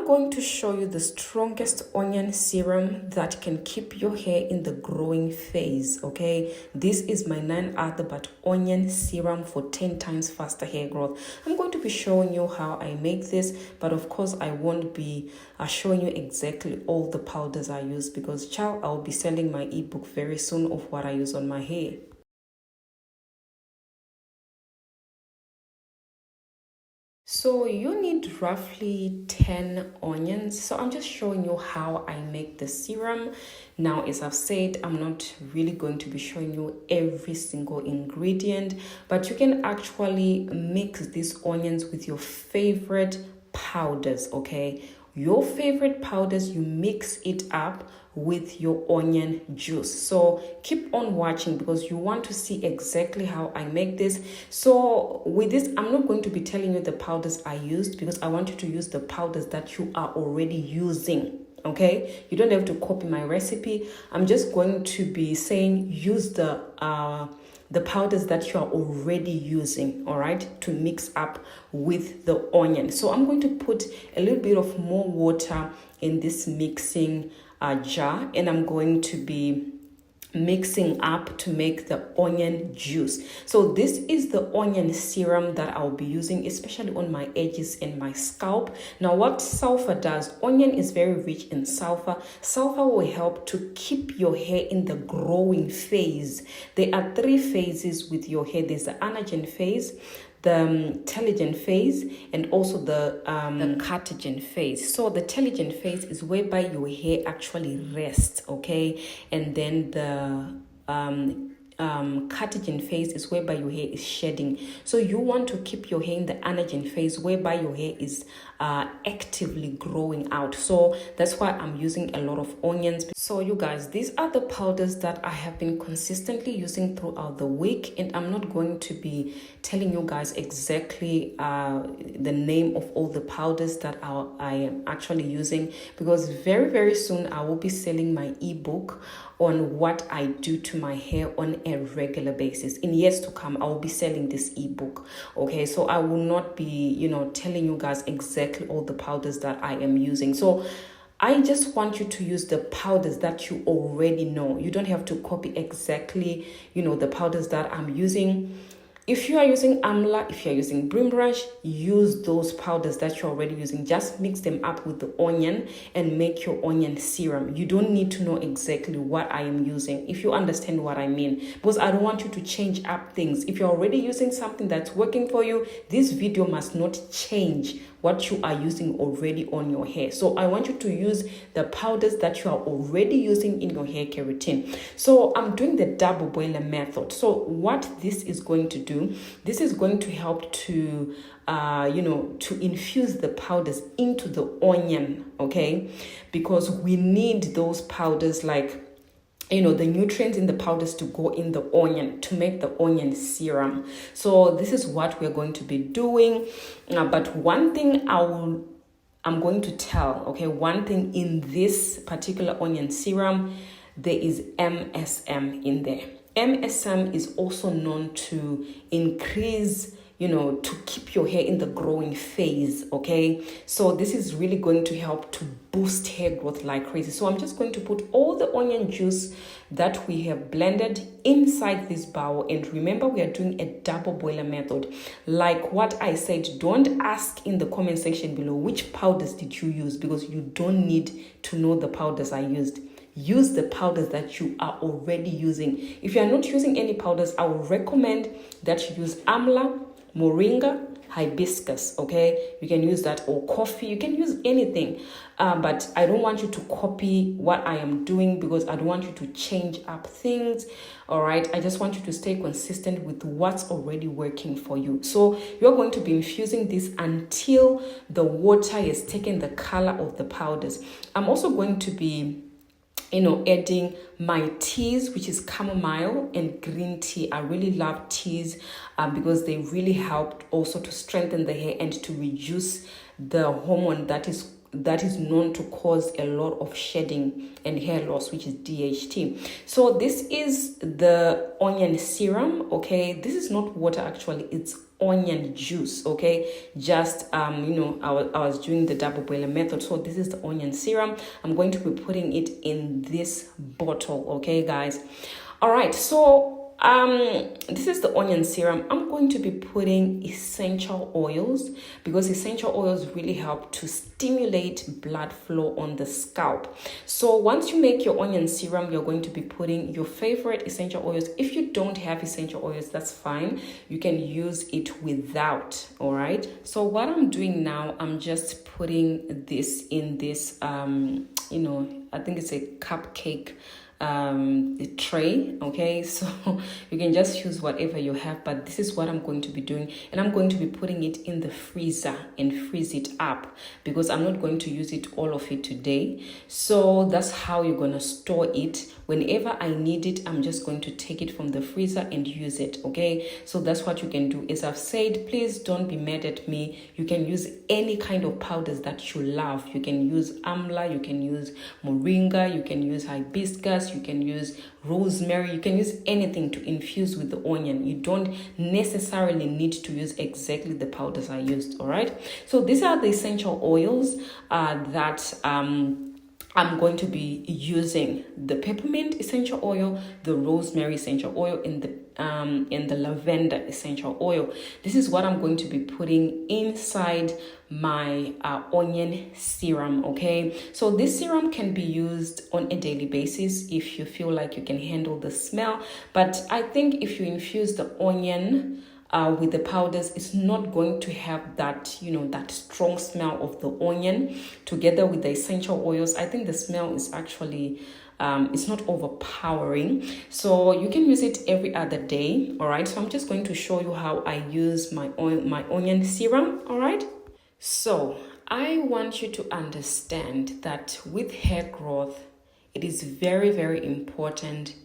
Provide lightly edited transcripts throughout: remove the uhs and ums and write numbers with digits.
I'm going to show you the strongest onion serum that can keep your hair in the growing phase, okay? This is my none other but onion serum for 10 times faster hair growth. I'm going to be showing you how I make this, but of course I won't be showing you exactly all the powders I use because, child, I'll be selling my ebook very soon of what I use on my hair. So you need roughly 10 onions. So I'm just showing you how I make the serum. Now, as I've said, I'm not really going to be showing you every single ingredient, but you can actually mix these onions with your favorite powders, okay? Your favorite powders, you mix it up with your onion juice. So keep on watching because you want to see exactly how I make this. So with this, I'm not going to be telling you the powders I used because I want you to use the powders that you are already using. Okay, you don't have to copy my recipe. I'm just going to be saying use the powders that you are already using, all right, to mix up with the onion. So I'm going to put a little bit of more water in this mixing jar, and I'm going to be mixing up to make the onion juice. So this is the onion serum that I'll be using, especially on my edges and my scalp. Now, what sulfur does, onion is very rich in sulfur. Sulfur will help to keep your hair in the growing phase. There are 3 phases with your hair. There's the anagen phase, the telogen phase, and also the catagen phase. So the telogen phase is whereby your hair actually rests, okay? And then the catagen phase is whereby your hair is shedding. So you want to keep your hair in the anagen phase whereby your hair is actively growing out. So that's why I'm using a lot of onions. So you guys, these are the powders that I have been consistently using throughout the week, and I'm not going to be telling you guys exactly the name of all the powders that I am actually using because very soon I will be selling my ebook on what I do to my hair on a regular basis. In years to come, I will be selling this ebook. Okay, so I will not be, telling you guys exactly all the powders that I am using. So I just want you to use the powders that you already know. You don't have to copy exactly, the powders that I'm using. If you are using Amla, if you're using Brim Brush, use those powders that you're already using. Just mix them up with the onion and make your onion serum. You don't need to know exactly what I am using, if you understand what I mean, because I don't want you to change up things. If you're already using something that's working for you, this video must not change what you are using already on your hair. So I want you to use the powders that you are already using in your hair care routine. So I'm doing the double boiler method. So what this is going to do, this is going to help to to infuse the powders into the onion, okay? Because we need those powders, like the nutrients in the powders to go in the onion to make the onion serum. So this is what we're going to be doing. But one thing I'm going to tell, okay, one thing in this particular onion serum, there is MSM in there. MSM is also known to increase, to keep your hair in the growing phase, okay? So this is really going to help to boost hair growth like crazy. So I'm just going to put all the onion juice that we have blended inside this bowl. And remember, we are doing a double boiler method. Like what I said, don't ask in the comment section below which powders did you use, because you don't need to know the powders I used. Use the powders that you are already using. If you are not using any powders, I will recommend that you use Amla, Moringa, Hibiscus, okay? You can use that, or coffee. You can use anything, but I don't want you to copy what I am doing because I don't want you to change up things, all right? I just want you to stay consistent with what's already working for you. So you're going to be infusing this until the water has taken the color of the powders. I'm also going to be adding my teas, which is chamomile and green tea. I really love teas because they really help also to strengthen the hair and to reduce the hormone that is known to cause a lot of shedding and hair loss, which is DHT. So this is the onion serum, okay? This is not water, actually, it's onion juice. Okay, just I was doing the double boiler method, so this is the onion serum. I'm going to be putting it in this bottle. Okay, guys. All right, so this is the onion serum. I'm going to be putting essential oils, because essential oils really help to stimulate blood flow on the scalp. So once you make your onion serum, you're going to be putting your favorite essential oils. If you don't have essential oils, that's fine, you can use it without. All right, so what I'm doing now, I'm just putting this in this I think it's a cupcake tray. Okay, so you can just use whatever you have, but this is what I'm going to be doing, and I'm going to be putting it in the freezer and freeze it up, because I'm not going to use it all of it today. So that's how you're gonna store it. Whenever I need it, I'm just going to take it from the freezer and use it. Okay, so that's what you can do. As I've said, please don't be mad at me. You can use any kind of powders that you love. You can use amla, you can use moringa, you can use hibiscus, you can use rosemary, you can use anything to infuse with the onion. You don't necessarily need to use exactly the powders I used. All right, so these are the essential oils that I'm going to be using: the peppermint essential oil, the rosemary essential oil, and the lavender essential oil. This is what I'm going to be putting inside my onion serum. Okay, so this serum can be used on a daily basis if you feel like you can handle the smell, but I think if you infuse the onion with the powders, it's not going to have that that strong smell of the onion together with the essential oils. I think the smell is actually it's not overpowering, so you can use it every other day. All right, so I'm just going to show you how I use my onion serum. All right, so I want you to understand that with hair growth, it is very, very important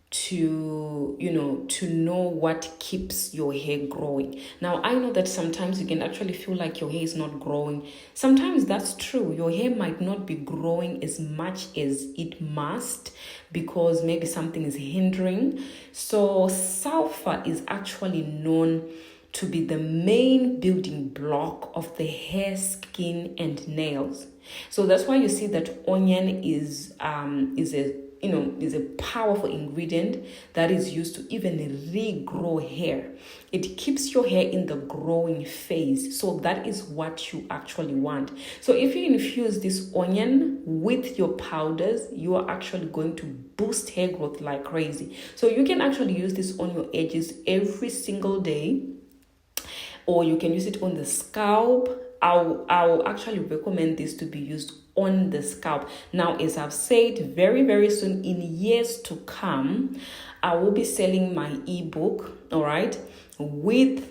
to know what keeps your hair growing. Now, I know that sometimes you can actually feel like your hair is not growing. Sometimes that's true. Your hair might not be growing as much as it must, because maybe something is hindering. So sulfur is actually known to be the main building block of the hair, skin, and nails. So that's why you see that onion is a powerful ingredient that is used to even regrow hair. It keeps your hair in the growing phase. So that is what you actually want. So if you infuse this onion with your powders, you are actually going to boost hair growth like crazy. So you can actually use this on your edges every single day, or you can use it on the scalp. I'll actually recommend this to be used on the scalp. Now, as I've said, very, very soon, in years to come, I will be selling my ebook, all right, with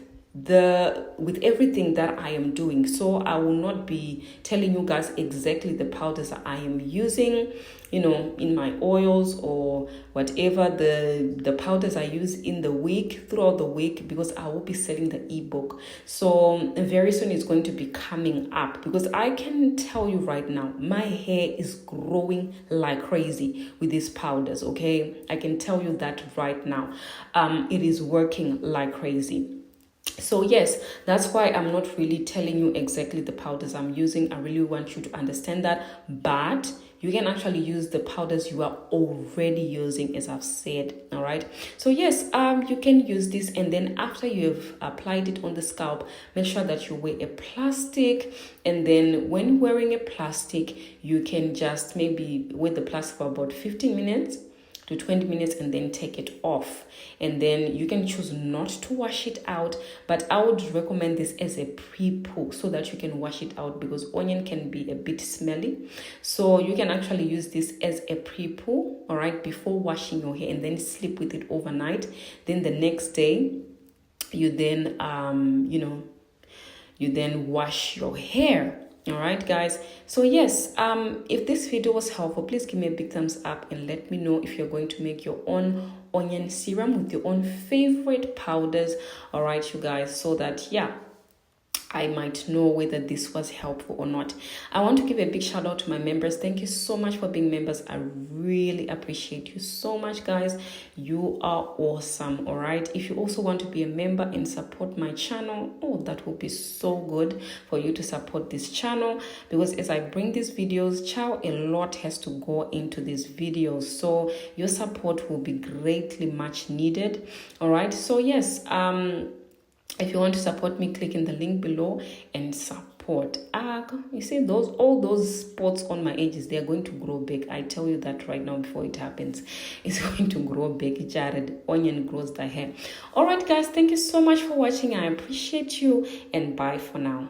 everything that I am doing. So I will not be telling you guys exactly the powders I am using, in my oils or whatever the powders I use in the week, throughout the week, because I will be selling the ebook. So very soon it's going to be coming up, because I can tell you right now, my hair is growing like crazy with these powders. Okay, I can tell you that right now. It is working like crazy. So yes, that's why I'm not really telling you exactly the powders I'm using. I really want you to understand that, but you can actually use the powders you are already using, as I've said. All right, so yes, you can use this, and then after you've applied it on the scalp, make sure that you wear a plastic. And then when wearing a plastic, you can just maybe wear the plastic for about 15 minutes to 20 minutes and then take it off. And then you can choose not to wash it out, but I would recommend this as a pre-poo so that you can wash it out, because onion can be a bit smelly. So you can actually use this as a pre-poo, all right, before washing your hair, and then sleep with it overnight. Then the next day, you then wash your hair. All right, guys. So yes, if this video was helpful, please give me a big thumbs up and let me know if you're going to make your own onion serum with your own favorite powders. All right, you guys, so that I might know whether this was helpful or not. I want to give a big shout out to my members. Thank you so much for being members. I really appreciate you so much, guys. You are awesome. All right. If you also want to be a member and support my channel, oh, that will be so good for you to support this channel, because as I bring these videos, a lot has to go into these videos. So your support will be greatly much needed. All right. So yes, if you want to support me, click in the link below and support. You see all those spots on my edges, they are going to grow big. I tell you that right now before it happens. It's going to grow big. Jared, onion grows the hair. All right, guys, thank you so much for watching. I appreciate you, and bye for now.